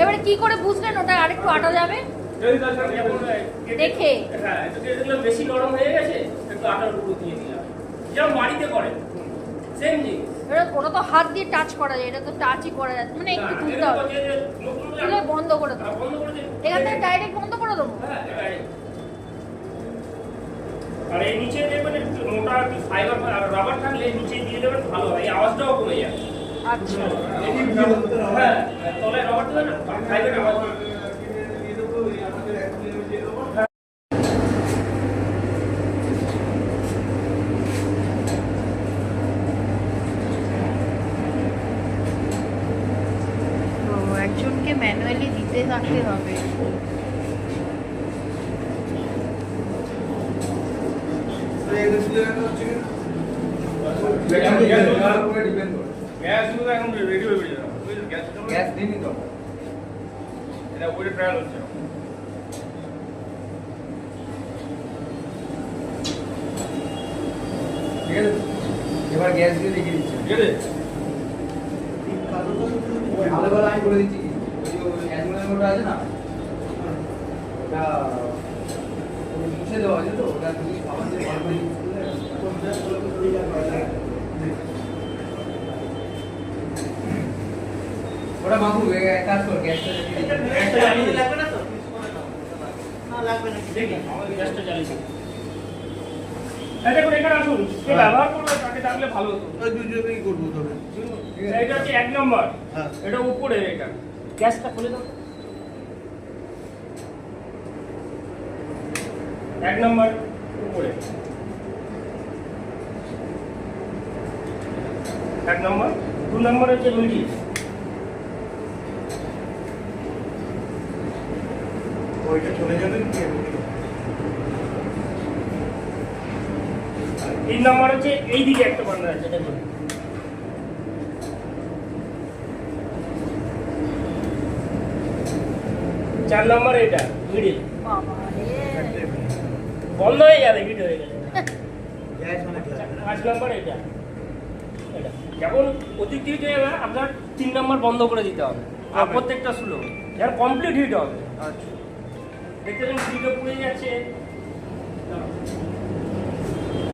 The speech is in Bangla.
এবারে কি করে বুঝলেন ওটা আরেকটু আটা যাবে দেখে? বেশি নরম হয়ে গেছে, একটু আটার গুঁড়ো দিয়ে দিলাম, যেমন বাড়িতে করে সেম জিনিস। ওটা তো হাত দিয়ে টাচ করা যায়, এটা তো টাচই করা যাচ্ছে, মানে একটু তুলতে হবে। তুলে বন্ধ করে দেবো, এখান থেকে ডাইরেক্ট বন্ধ করে দেবো। আর এই নিচে দেখবেন একটু মোটা একটু ফাইবার আর রাবার থাকলে নিচে দিয়ে দেবেন, ভালো হয়, এই আওয়াজটাও কমে যায়। আচ্ছা, হ্যাঁ, তলে রাবার দেবেন না, ফাইবার আওয়াজ একজনকে ম্যানুয়ালি দিতে থাকতে হবে। এবার গ্যাস দিয়ে লিখে দিচ্ছি, ঠিক আছে? ভালো ভালো আমি করে দিচ্ছি। অ্যালুমিনিয়াম মোটা আছে না, ওটা মুছে দেওয়া আছে তো, ওটা তুমি খাবার দিয়ে ভালো করে ওটা মাখু এক কাজ কর, গ্যাসটা লাগবে না তো? না লাগবে না, দেখি আমাদের গ্যাসটা জ্বালিয়ে। দেখুন এখানে আসুন, কে ব্যবহার করবে তাকে ডাকলে ভালো হতো। দুজনেই করবো তবে। এটা হচ্ছে 1 নম্বর, এটা উপরে, এটা গ্যাসটা খুলে দাও। 1 নম্বর উপরে, 1 নম্বর। 2 নম্বর হচ্ছে মিডিল, ওইটা চলে যাবে কি? 3 নম্বর হচ্ছে এইদিকে একটা বান্ডার আছে, দেখুন। 4 নম্বর এটা মিডিল, বন্ধ হয়ে যাবে, হিট হয়ে গেলে। 5 নম্বর এটা, এটা যখন অতিরিক্ত হিট হয়ে যাবে আপনার 3 নম্বর বন্ধ করে দিতে হবে, আর প্রত্যেকটা স্লো, যার কমপ্লিট হিট হবে। দেখতে পাচ্ছেন হিটও পুড়ে যাচ্ছে।